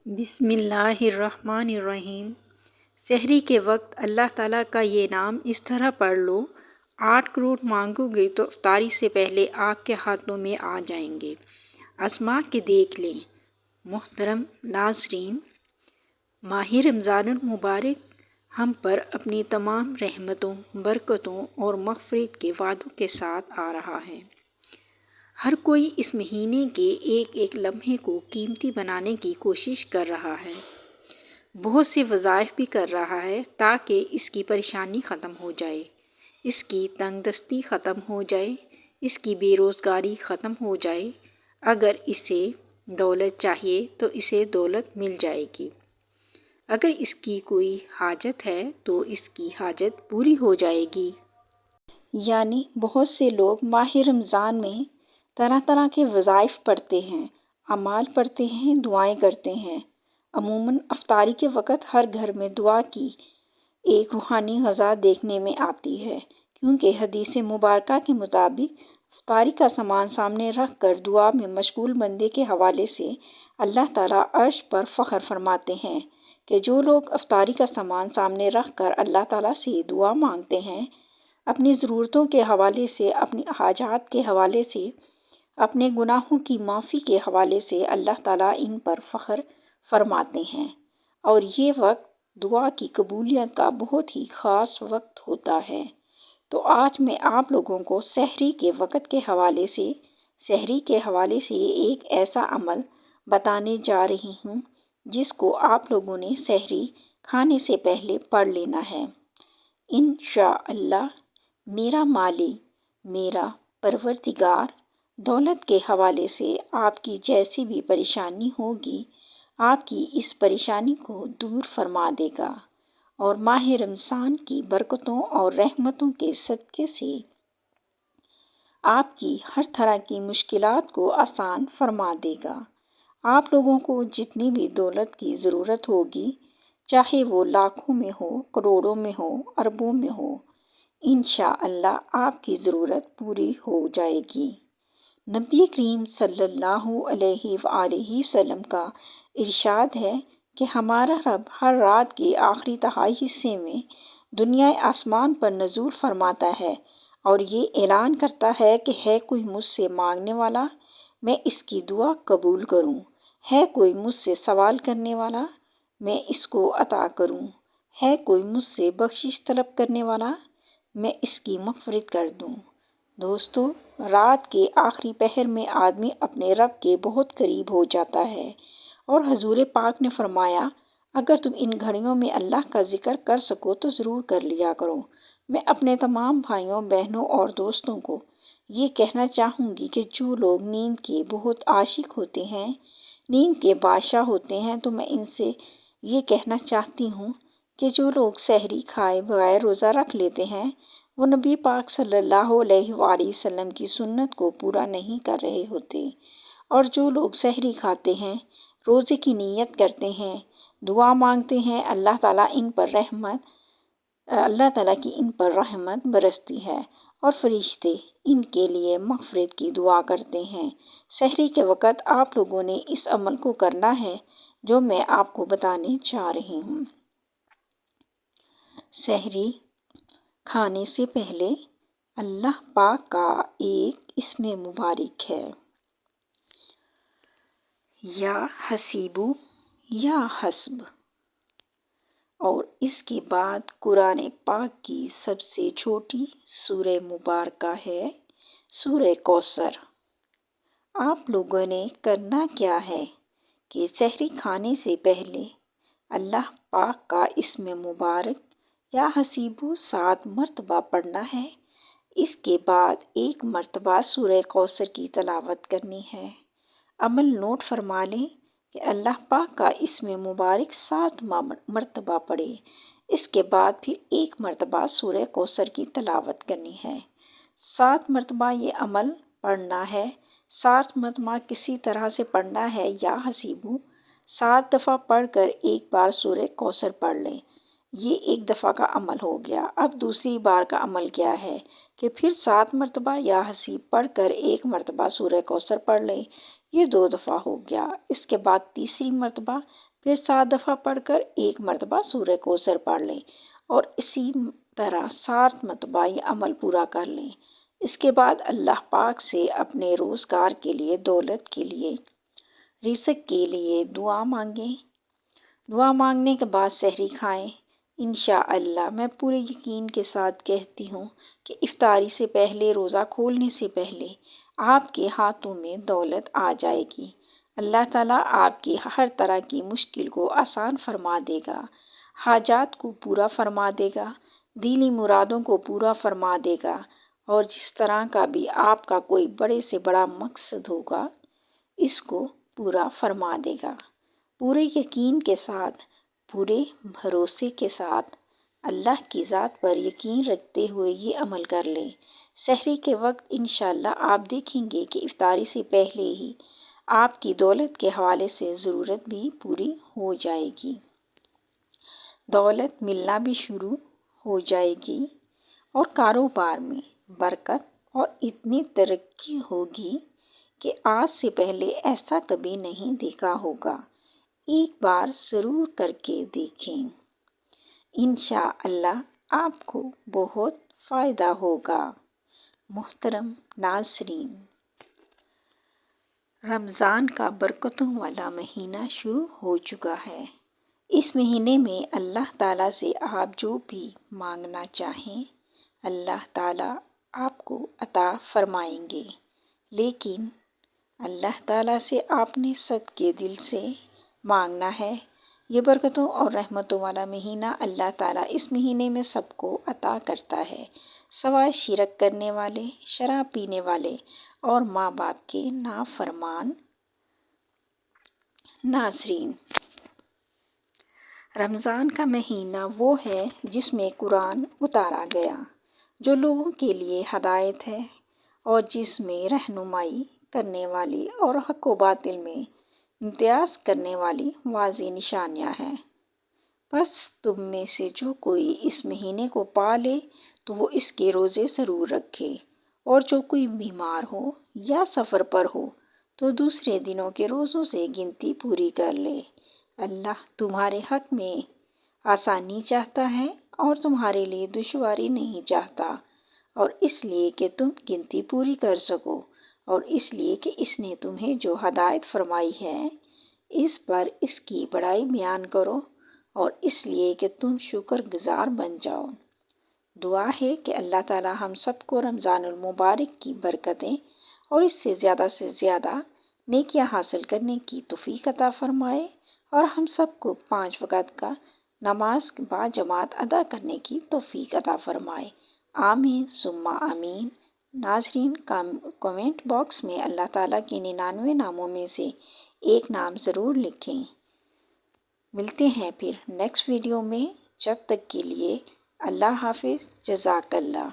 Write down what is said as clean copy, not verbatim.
بسم اللہ الرحمن الرحیم۔ سحری کے وقت اللہ تعالیٰ کا یہ نام اس طرح پڑھ لو، 8 کروڑ مانگو گے تو افطاری سے پہلے آپ کے ہاتھوں میں آ جائیں گے۔ آزما کے دیکھ لیں۔ محترم ناظرین، ماہ رمضان المبارک ہم پر اپنی تمام رحمتوں، برکتوں اور مغفرت کے وعدوں کے ساتھ آ رہا ہے۔ ہر کوئی اس مہینے کے ایک ایک لمحے کو قیمتی بنانے کی کوشش کر رہا ہے۔ بہت سے وظائف بھی کر رہا ہے تاکہ اس کی پریشانی ختم ہو جائے، اس کی تنگ دستی ختم ہو جائے، اس کی بے روزگاری ختم ہو جائے۔ اگر اسے دولت چاہیے تو اسے دولت مل جائے گی۔ اگر اس کی کوئی حاجت ہے تو اس کی حاجت پوری ہو جائے گی۔ یعنی بہت سے لوگ ماہ رمضان میں طرح طرح کے وظائف پڑھتے ہیں، اعمال پڑھتے ہیں، دعائیں کرتے ہیں۔ عموماً افطاری کے وقت ہر گھر میں دعا کی ایک روحانی غذا دیکھنے میں آتی ہے، کیونکہ حدیث مبارکہ کے مطابق افطاری کا سامان سامنے رکھ کر دعا میں مشغول بندے کے حوالے سے اللہ تعالیٰ عرش پر فخر فرماتے ہیں کہ جو لوگ افطاری کا سامان سامنے رکھ کر اللہ تعالیٰ سے دعا مانگتے ہیں، اپنی ضرورتوں کے حوالے سے، اپنی حاجات کے حوالے سے، اپنے گناہوں کی معافی کے حوالے سے اللہ تعالیٰ ان پر فخر فرماتے ہیں، اور یہ وقت دعا کی قبولیت کا بہت ہی خاص وقت ہوتا ہے۔ تو آج میں آپ لوگوں کو سحری کے وقت کے حوالے سے، سحری کے حوالے سے ایک ایسا عمل بتانے جا رہی ہوں جس کو آپ لوگوں نے سحری کھانے سے پہلے پڑھ لینا ہے۔ انشاءاللہ میرا مالک، میرا پروردگار دولت کے حوالے سے آپ کی جیسی بھی پریشانی ہوگی، آپ کی اس پریشانی کو دور فرما دے گا، اور ماہ رمضان کی برکتوں اور رحمتوں کے صدقے سے آپ کی ہر طرح کی مشکلات کو آسان فرما دے گا۔ آپ لوگوں کو جتنی بھی دولت کی ضرورت ہوگی، چاہے وہ لاکھوں میں ہو، کروڑوں میں ہو، اربوں میں ہو، انشاءاللہ آپ کی ضرورت پوری ہو جائے گی۔ نبی کریم صلی اللہ علیہ وآلہ وسلم کا ارشاد ہے کہ ہمارا رب ہر رات کے آخری تہائی حصے میں دنیا آسمان پر نزول فرماتا ہے اور یہ اعلان کرتا ہے کہ ہے کوئی مجھ سے مانگنے والا، میں اس کی دعا قبول کروں، ہے کوئی مجھ سے سوال کرنے والا، میں اس کو عطا کروں، ہے کوئی مجھ سے بخشش طلب کرنے والا، میں اس کی مغفرت کر دوں۔ دوستو، رات کے آخری پہر میں آدمی اپنے رب کے بہت قریب ہو جاتا ہے، اور حضور پاک نے فرمایا اگر تم ان گھڑیوں میں اللہ کا ذکر کر سکو تو ضرور کر لیا کرو۔ میں اپنے تمام بھائیوں، بہنوں اور دوستوں کو یہ کہنا چاہوں گی کہ جو لوگ نیند کے بہت عاشق ہوتے ہیں، نیند کے بادشاہ ہوتے ہیں، تو میں ان سے یہ کہنا چاہتی ہوں کہ جو لوگ سحری کھائے بغیر روزہ رکھ لیتے ہیں، وہ نبی پاک صلی اللہ علیہ وآلہ وسلم کی سنت کو پورا نہیں کر رہے ہوتے، اور جو لوگ سحری کھاتے ہیں، روزے کی نیت کرتے ہیں، دعا مانگتے ہیں، اللہ تعالیٰ کی ان پر رحمت برستی ہے، اور فرشتے ان کے لیے مغفرت کی دعا کرتے ہیں۔ سحری کے وقت آپ لوگوں نے اس عمل کو کرنا ہے جو میں آپ کو بتانے جا رہی ہوں۔ سحری کھانے سے پہلے اللہ پاک کا ایک اسم مبارک ہے، یا حسیبو یا حسب، اور اس کے بعد قرآن پاک کی سب سے چھوٹی سورہ مبارکہ ہے سورہ کوثر۔ آپ لوگوں نے کرنا کیا ہے کہ سحری کھانے سے پہلے اللہ پاک کا اسم مبارک یا حسیبو 7 مرتبہ پڑھنا ہے، اس کے بعد 1 مرتبہ سورہ کوثر کی تلاوت کرنی ہے۔ عمل نوٹ فرما لیں کہ اللہ پاک کا اسم مبارک 7 مرتبہ پڑھیں، اس کے بعد پھر 1 مرتبہ سورہ کوثر کی تلاوت کرنی ہے۔ 7 مرتبہ یہ عمل پڑھنا ہے، 7 مرتبہ کسی طرح سے پڑھنا ہے یا حسیبو، 7 دفعہ پڑھ کر 1 بار سورہ کوثر پڑھ لیں۔ یہ 1 دفعہ کا عمل ہو گیا۔ اب دوسری بار کا عمل کیا ہے کہ پھر 7 مرتبہ یا حسیب پڑھ کر 1 مرتبہ سورہ کوثر پڑھ لیں، یہ 2 دفعہ ہو گیا۔ اس کے بعد تیسری مرتبہ پھر 7 دفعہ پڑھ کر 1 مرتبہ سورہ کوثر پڑھ لیں اور اسی طرح 7 مرتبہ یہ عمل پورا کر لیں۔ اس کے بعد اللہ پاک سے اپنے روزگار کے لیے، دولت کے لیے، رزق کے لیے دعا مانگیں۔ دعا مانگنے کے بعد سحری کھائیں۔ انشاءاللہ میں پورے یقین کے ساتھ کہتی ہوں کہ افطاری سے پہلے، روزہ کھولنے سے پہلے آپ کے ہاتھوں میں دولت آ جائے گی۔ اللہ تعالیٰ آپ کی ہر طرح کی مشکل کو آسان فرما دے گا، حاجات کو پورا فرما دے گا، دینی مرادوں کو پورا فرما دے گا، اور جس طرح کا بھی آپ کا کوئی بڑے سے بڑا مقصد ہوگا اس کو پورا فرما دے گا۔ پورے یقین کے ساتھ، پورے بھروسے کے ساتھ، اللہ کی ذات پر یقین رکھتے ہوئے یہ عمل کر لیں۔ سحری کے وقت انشاءاللہ آپ دیکھیں گے کہ افطاری سے پہلے ہی آپ کی دولت کے حوالے سے ضرورت بھی پوری ہو جائے گی، دولت ملنا بھی شروع ہو جائے گی، اور کاروبار میں برکت اور اتنی ترقی ہوگی کہ آج سے پہلے ایسا کبھی نہیں دیکھا ہوگا۔ ایک بار ضرور کر کے دیکھیں، انشاءاللہ آپ کو بہت فائدہ ہوگا۔ محترم ناظرین، رمضان کا برکتوں والا مہینہ شروع ہو چکا ہے۔ اس مہینے میں اللہ تعالیٰ سے آپ جو بھی مانگنا چاہیں اللہ تعالیٰ آپ کو عطا فرمائیں گے، لیکن اللہ تعالیٰ سے آپ نے صدقے دل سے مانگنا ہے۔ یہ برکتوں اور رحمتوں والا مہینہ اللہ تعالیٰ اس مہینے میں سب کو عطا کرتا ہے، سوائے شرک کرنے والے، شراب پینے والے اور ماں باپ کے نافرمان۔ ناظرین، رمضان کا مہینہ وہ ہے جس میں قرآن اتارا گیا، جو لوگوں کے لیے ہدایت ہے اور جس میں رہنمائی کرنے والی اور حق و باطل میں امتیاز کرنے والی واضح نشانیاں ہیں۔ بس تم میں سے جو کوئی اس مہینے کو پا لے تو وہ اس کے روزے ضرور رکھے، اور جو کوئی بیمار ہو یا سفر پر ہو تو دوسرے دنوں کے روزوں سے گنتی پوری کر لے۔ اللہ تمہارے حق میں آسانی چاہتا ہے اور تمہارے لیے دشواری نہیں چاہتا، اور اس لیے کہ تم گنتی پوری کر سکو، اور اس لیے کہ اس نے تمہیں جو ہدایت فرمائی ہے اس پر اس کی بڑائی بیان کرو، اور اس لیے کہ تم شکر گزار بن جاؤ۔ دعا ہے کہ اللہ تعالیٰ ہم سب کو رمضان المبارک کی برکتیں اور اس سے زیادہ نیکیاں حاصل کرنے کی توفیق عطا فرمائے، اور ہم سب کو 5 وقت کا نماز با جماعت ادا کرنے کی توفیق عطا فرمائے۔ آمین ثم آمین۔ ناظرین، کمنٹ باکس میں اللہ تعالیٰ کے 99 ناموں میں سے ایک نام ضرور لکھیں۔ ملتے ہیں پھر نیکسٹ ویڈیو میں، جب تک کے لیے اللہ حافظ، جزاک اللہ۔